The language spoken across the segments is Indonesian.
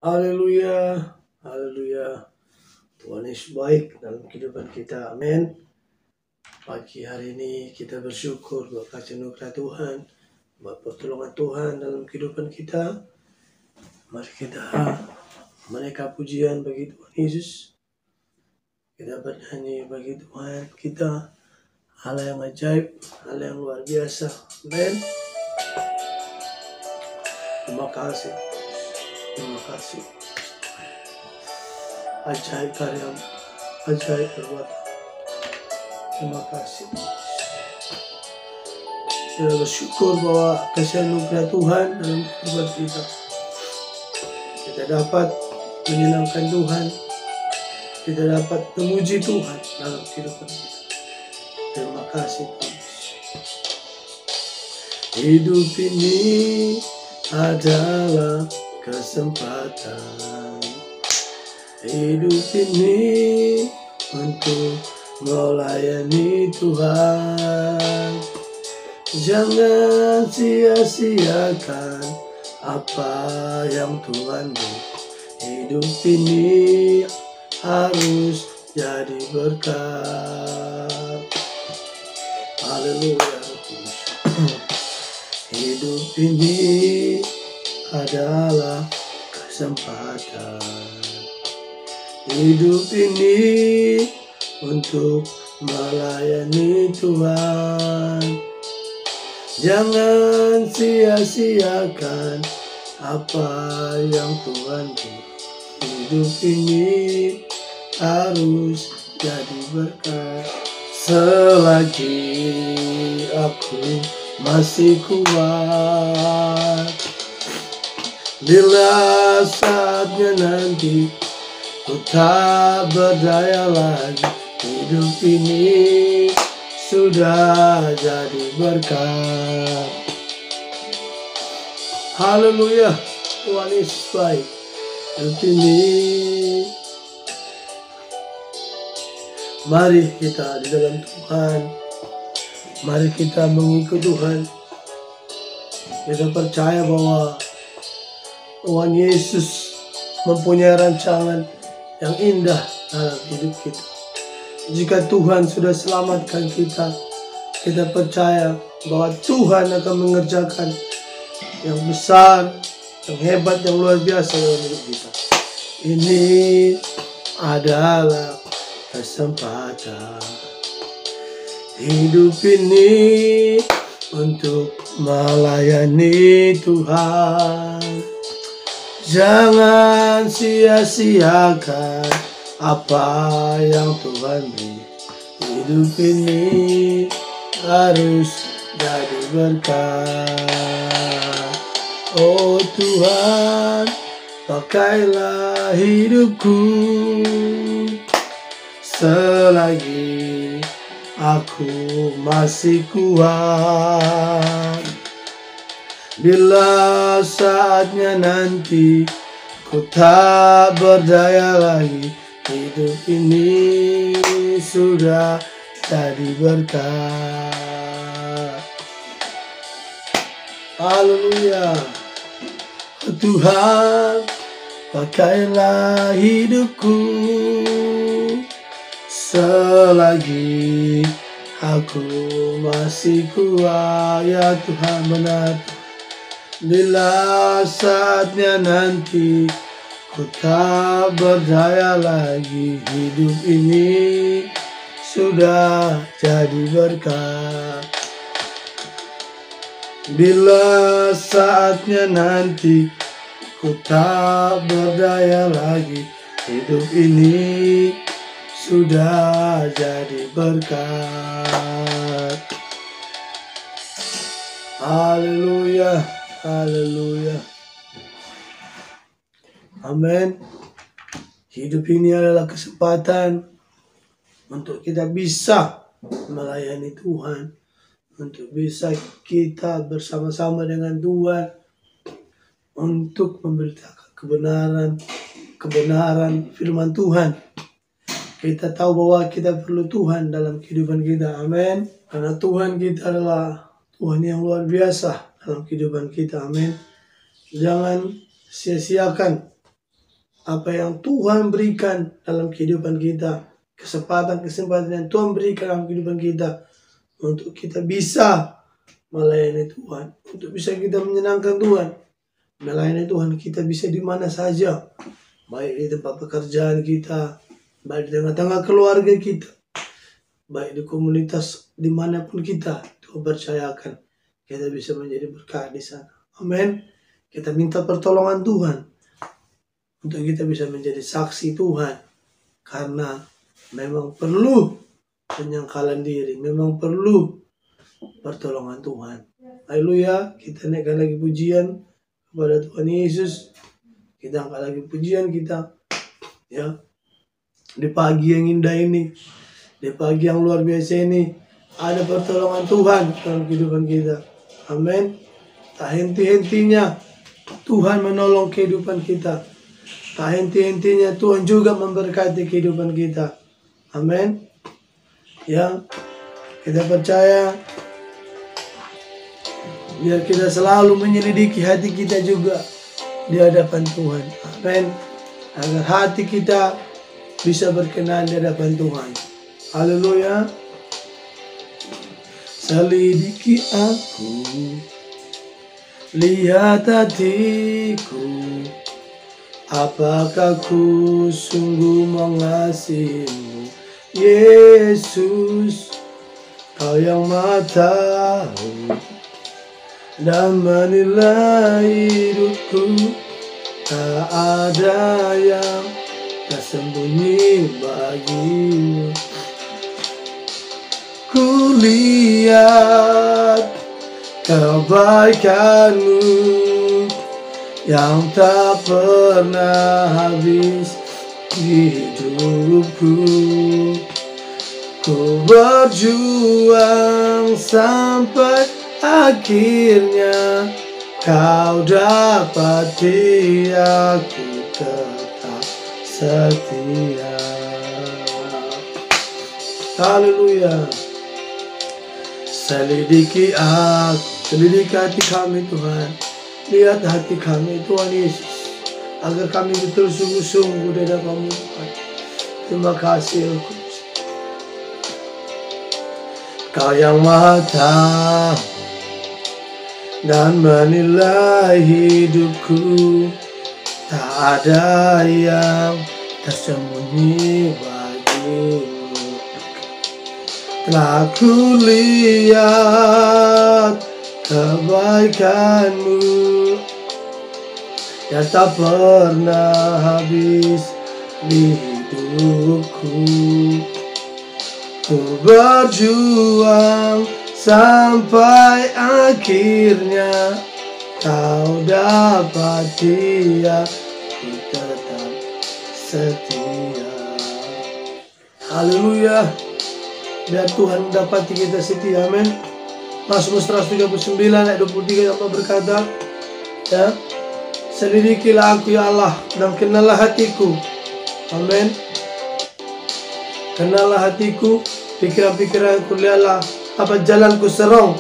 Haleluya, haleluya. Tuhan Yesus baik dalam kehidupan kita. Amin. Pagi hari ini kita bersyukur buat kasih anugerah Tuhan, buat pertolongan Tuhan dalam kehidupan kita. Mari kita menaikkan pujian bagi Tuhan Yesus. Kita bernyanyi bagi Tuhan kita. Allah yang ajaib, Allah yang luar biasa. Amin. Terima kasih. Terima kasih. Ajaib karyamu, ajaib perbuatan. Terima kasih. Kita bersyukur bahwa kasih anugerah Tuhan dalam kehidupan kita. Kita dapat menyenangkan Tuhan. Kita dapat memuji Tuhan dalam kehidupan kita. Terima kasih Tuhan. Hidup ini adalah kesempatan. Hidup ini untuk melayani Tuhan. Jangan sia-siakan apa yang Tuhan beri. Hidup ini harus jadi berkat. Haleluya. Hidup ini adalah kesempatan. Hidup ini untuk melayani Tuhan. Jangan sia-siakan apa yang Tuhan beri. Hidup ini harus jadi berkat. Selagi aku masih kuat, bila saatnya nanti ku tak berdaya lagi, hidup ini sudah jadi berkat. Haleluya, Tuhan Yesus baik. Hidup ini, mari kita di dalam Tuhan. Mari kita mengikut Tuhan. Kita percaya bahwa Tuhan Yesus mempunyai rancangan yang indah dalam hidup kita. Jika Tuhan sudah selamatkan kita, kita percaya bahwa Tuhan akan mengerjakan yang besar, yang hebat, yang luar biasa dalam hidup kita. Ini adalah kesempatan. Hidup ini untuk melayani Tuhan. Jangan sia-siakan apa yang Tuhan beri. Hidup ini harus jadi berkat. Oh Tuhan, pakailah hidupku selagi aku masih kuat. Bila saatnya nanti ku tak berdaya lagi, hidup ini sudah jadi berkat. Haleluya. Tuhan, pakailah hidupku selagi aku masih kuat. Ya Tuhan, benar. Bila saatnya nanti ku tak berdaya lagi, hidup ini sudah jadi berkat. Bila saatnya nanti ku tak berdaya lagi, hidup ini sudah jadi berkat. Haleluya, haleluya. Amin. Hidup ini adalah kesempatan untuk kita bisa melayani Tuhan, untuk bisa kita bersama-sama dengan Tuhan, untuk memberitakan kebenaran firman Tuhan. Kita tahu bahwa kita perlu Tuhan dalam kehidupan kita. Amin. Karena Tuhan kita adalah Tuhan yang luar biasa dalam kehidupan kita. Amin. Jangan sia-siakan apa yang Tuhan berikan dalam kehidupan kita, kesempatan-kesempatan yang Tuhan berikan dalam kehidupan kita, untuk kita bisa melayani Tuhan, untuk bisa kita menyenangkan Tuhan. Melayani Tuhan kita bisa di mana saja, baik di tempat pekerjaan kita, baik di tengah-tengah keluarga kita, baik di komunitas dimanapun kita. Tuhan percayakan kita bisa menjadi berkat di sana. Amin. Kita minta pertolongan Tuhan untuk kita bisa menjadi saksi Tuhan, karena memang perlu penyangkalan diri, memang perlu pertolongan Tuhan. Haleluya. Kita naikkan lagi pujian kepada Tuhan Yesus. Kita angkat lagi pujian kita, ya, di pagi yang indah ini, di pagi yang luar biasa ini, ada pertolongan Tuhan dalam kehidupan kita. Amin. Tak henti-hentinya Tuhan menolong kehidupan kita. Tak henti-hentinya Tuhan juga memberkati kehidupan kita. Amin. Ya, kita percaya, biar kita selalu menyelidiki hati kita juga di hadapan Tuhan. Amin. Agar hati kita bisa berkenan di hadapan Tuhan. Haleluya. Selidiki aku, lihat hatiku, apakah ku sungguh mengasihimu, Yesus. Kau yang Maha tahu dan menilai hidupku, tak ada yang tersembunyi bagimu. Ku lihat kebaikanmu yang tak pernah habis di hidupku. Ku berjuang sampai akhirnya kau dapati aku tetap setia. Haleluya. Selidiki aku, selidiki hati kami Tuhan. Lihat hati kami Tuhan Yesus, agar kami betul sungguh-sungguh di hadapan-Mu Tuhan. Terima kasih Engkau. Kau yang Maha tahu dan menilai hidupku, tak ada yang tersembunyi bagimu. Telah ku lihat kebaikanmu yang tak pernah habis di hidupku. Ku berjuang sampai akhirnya kau dapati aku tetap setia. Haleluya. Biar Tuhan dapati kita setia. Amin. Mazmur 139 ayat 23 Allah berkata, ya, selidikilah aku ya Allah dan kenallah hatiku. Amin. Kenallah hatiku, pikiran-pikiranku, lihatlah apa jalanku serong,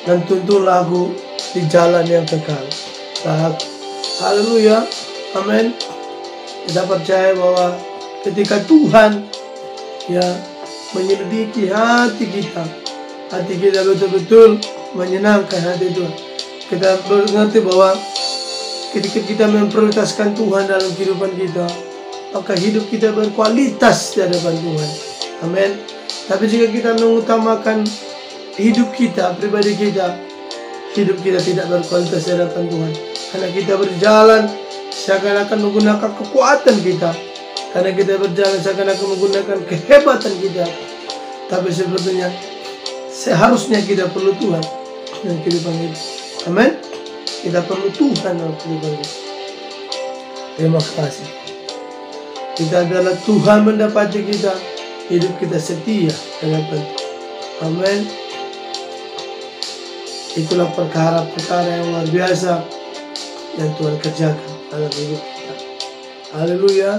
dan tuntunlah aku di jalan yang kekal. Haleluya. Amin. Kita percaya bahwa ketika Tuhan, ya, menyelidiki hati kita betul-betul menyenangkan hati Tuhan. Kita mengerti bahwa ketika kita memprioritaskan Tuhan dalam kehidupan kita, maka hidup kita berkualitas di hadapan Tuhan. Amin. Tapi jika kita mengutamakan hidup kita, pribadi kita, hidup kita tidak berkualitas di hadapan Tuhan. Karena kita berjalan seakan-akan menggunakan kekuatan kita, karena kita berjalan seakan-akan menggunakan kehebatan kita. Tapi sebetulnya seharusnya kita perlu Tuhan dalam kehidupan kita. Amin. Kita perlu Tuhan dalam kehidupan kita. Terima kasih. Kita adalah Tuhan mendapati kita, hidup kita setia dalam Tuhan. Amin. Itulah perkara-perkara yang luar biasa yang Tuhan kerjakan dalam hidup kita. Haleluya.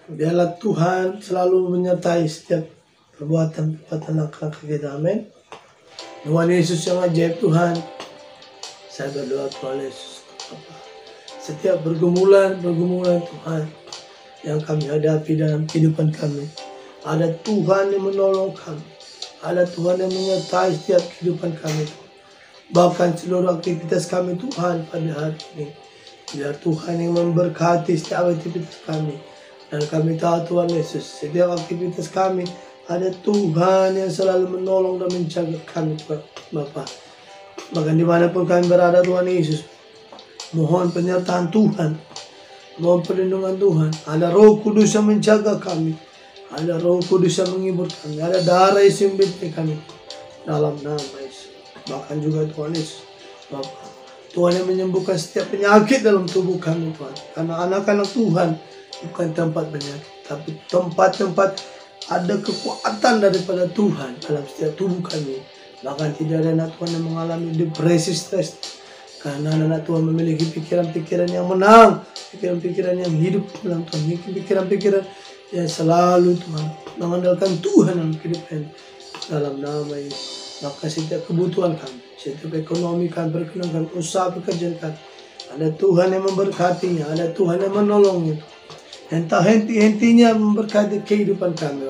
Biarlah Tuhan selalu menyertai setiap perbuatan langkah-langkah kita. Amin. Tuhan Yesus yang ajaib Tuhan, saya berdoa Tuhan Yesus, setiap pergumulan Tuhan yang kami hadapi dalam kehidupan kami. Ada Tuhan yang menolong kami. Ada Tuhan yang menyertai setiap kehidupan kami. Bahkan seluruh aktivitas kami Tuhan pada hari ini. Biar Tuhan yang memberkati setiap aktivitas kami. Dan kami tahu Tuhan Yesus, setiap aktivitas kami ada Tuhan yang selalu menolong dan menjaga kami Tuhan Bapa. Bahkan dimanapun kami berada Tuhan Yesus, mohon penyertaan Tuhan, mohon perlindungan Tuhan. Ada Roh Kudus yang menjaga kami, ada Roh Kudus yang menghibur kami, ada darah Yesus yang membela kami dalam nama Yesus. Bahkan juga Tuhan Yesus Bapa, Tuhan yang menyembuhkan setiap penyakit dalam tubuh kami Tuhan. Karena anak-anak Tuhan bukan tempat penyakit, tapi tempat-tempat ada kekuatan daripada Tuhan dalam setiap tubuh kami. Bahkan tidak ada anak Tuhan yang mengalami depresi, stres. Karena anak Tuhan memiliki pikiran-pikiran yang menang, pikiran-pikiran yang hidup dalam Tuhan, pikiran-pikiran yang selalu Tuhan mengandalkan Tuhan dalam kehidupan dalam nama Yesus. Maka setiap kebutuhan kami, setiap ekonomi kami, perkenankan usaha pekerjaan kami, ada Tuhan yang memberkatinya, ada Tuhan yang menolongnya. Entah henti-hentinya memberkati kehidupan kami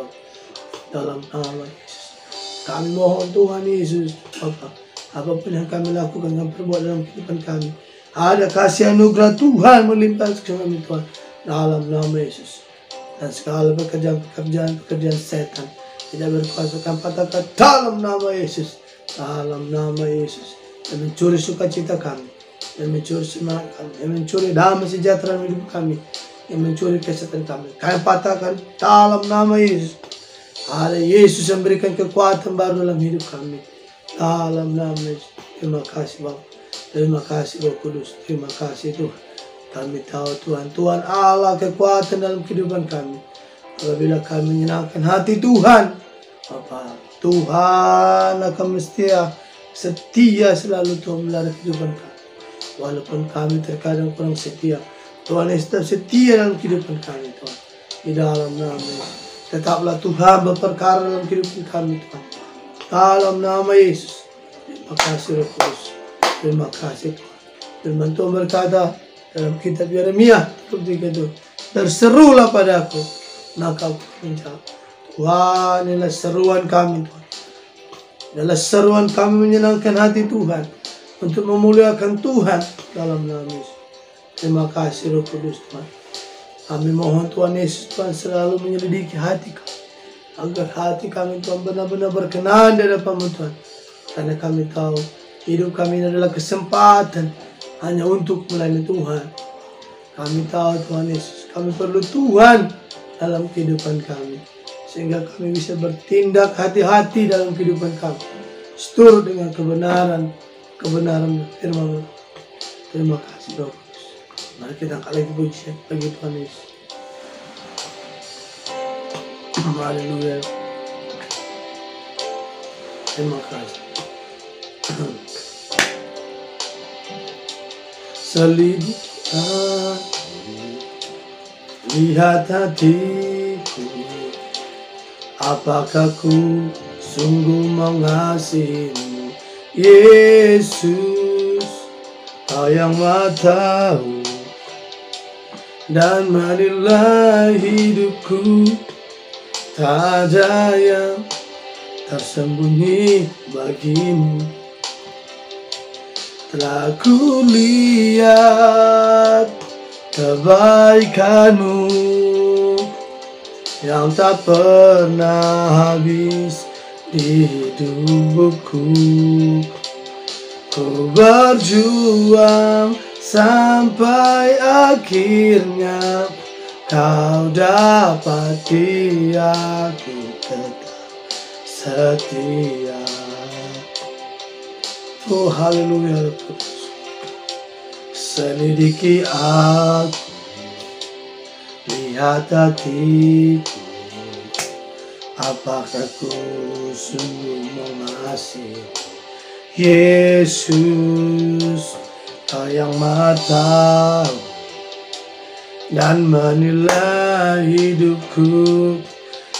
dalam nama Yesus. Kami mohon Tuhan Yesus Bapa, apapun yang kami lakukan dan perbuat dalam kehidupan kami, ada kasih anugerah Tuhan melimpah ke kami Tuhan dalam nama Yesus. Dan segala pekerjaan setan tidak berkuasa kami patahkan dalam nama Yesus. Dalam nama Yesus. Dan mencuri sukacita kami, dan mencuri semangat kami, dan mencuri damai sejahtera hidup kami, yang mencuri kesehatan kami, kami patahkan dalam nama Yesus. Ada Yesus yang berikan kekuatan baru dalam hidup kami dalam nama Yesus. Terima kasih Bapa, terima kasih Roh Kudus, terima kasih Tuhan. Kami tahu Tuhan Allah kekuatan dalam kehidupan kami. Apabila kami menyenangkan hati Tuhan Bapa, Tuhan akan setia selalu Tuhan melihara kehidupan kami. Walaupun kami terkadang kurang setia, Tuhan tetap setia dalam kehidupan kami Tuhan. Di dalam nama Yesus. Tetaplah Tuhan berperkara dalam kehidupan kami Tuhan. Dalam nama Yesus. Terima kasih Roh Kudus. Terima kasih Tuhan. Firman Tuhan berkata dalam kitab Yeremia 31, berserulah padaku, maka aku menjawab. Tuhan, inilah seruan kami Tuhan. Inilah seruan kami menyenangkan hati Tuhan, untuk memuliakan Tuhan dalam nama Yesus. Terima kasih Roh Kudus Tuhan. Kami mohon Tuhan Yesus Tuhan selalu menyelidiki hati kami, agar hati kami Tuhan benar-benar berkenan di hadapan Tuhan. Karena kami tahu hidup kami ini adalah kesempatan hanya untuk melayani Tuhan. Kami tahu Tuhan Yesus, kami perlu Tuhan dalam kehidupan kami, sehingga kami bisa bertindak hati-hati dalam kehidupan kami, seturut dengan kebenaran firman. Terima kasih Roh Kudus. Mari kita angkat lagi pujian bagi Tuhan Yesus. Haleluya. Terima kasih. Selidiki aku, lihat hatiku, apakah ku sungguh mengasihimu, Yesus, Kau yang Maha tahu dan menilai hidupku. Tak ada yang tersembunyi bagimu. Telah ku lihat kebaikanmu yang tak pernah habis di hidupku. Ku berjuang sampai akhirnya Kau dapati aku tetap setia. Oh haleluya. Selidiki aku, lihat hatiku, apakah ku sungguh mengasihi Yesus, Kau yang Maha tahu dan menilai hidupku.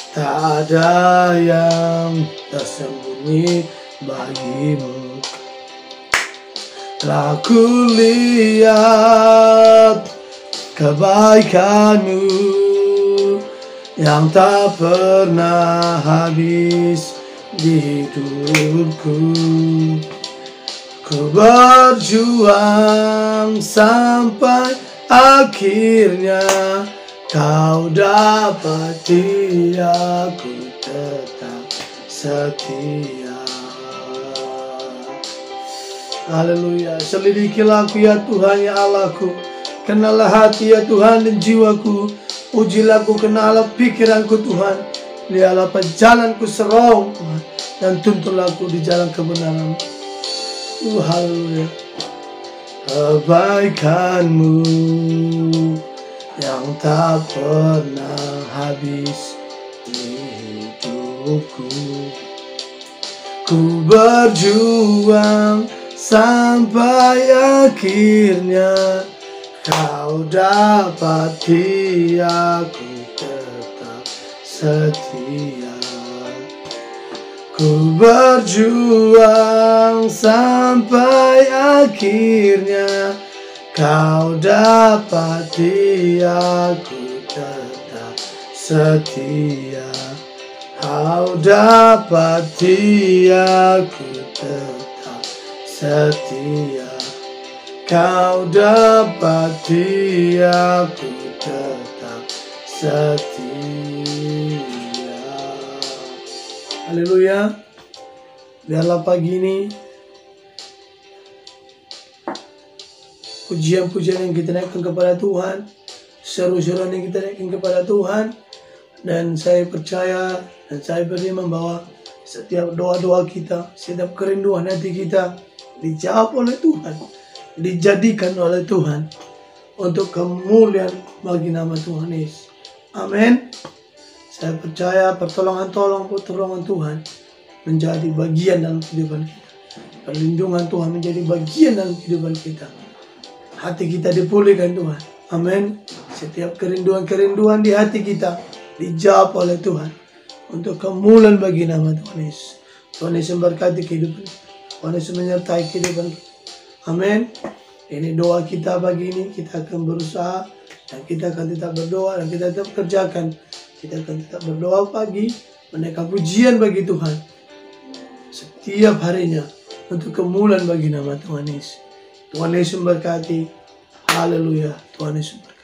Tak ada yang tersembunyi bagimu. telah kulihat kebaikan-Mu yang tak pernah habis di hidupku. Ku berjuang sampai akhirnya Kau dapati aku tetap setia. Haleluya. Selidikilah aku ya Tuhan ya Allahku. Kenalah hati ya Tuhan dan jiwaku. Ujilah aku, kenalah pikiranku Tuhan. Lihatlah jalanku serong Tuhan. Dan tuntunlah aku di jalan kebenaran. Haleluya. Kebaikan-Mu yang tak pernah habis di hidupku. Ku berjuang sampai akhirnya Kau dapati aku tetap setia. Ku berjuang sampai akhirnya Kau dapati aku tetap setia. Kau dapati aku tetap setia. Kau dapati aku tetap setia. Haleluya. Biarlah pagi ini pujian-pujian yang kita naikkan kepada Tuhan, seru-seruan yang kita naikkan kepada Tuhan. Dan saya percaya dan saya beriman bahwa setiap doa-doa kita, setiap kerinduan hati kita dijawab oleh Tuhan, dijadikan oleh Tuhan untuk kemuliaan bagi nama Tuhan Yesus. Amin. Saya percaya pertolongan Tuhan menjadi bagian dalam kehidupan kita. Perlindungan Tuhan menjadi bagian dalam kehidupan kita. Hati kita dipulihkan Tuhan. Amin. Setiap kerinduan di hati kita dijawab oleh Tuhan untuk kemuliaan bagi nama Tuhan Yesus. Tuhan Yesus memberkati kehidupan kita. Tuhan Yesus menyertai kehidupan kita. Amin. Ini doa kita pagi ini. Kita akan berusaha dan kita akan tetap berdoa dan kita tetap kerjakan. Kita akan tetap berdoa pagi, menaikkan pujian bagi Tuhan setiap harinya untuk kemuliaan bagi nama Tuhan Yesus. Tuhan Yesus memberkati. Haleluya. Tuhan Yesus memberkati.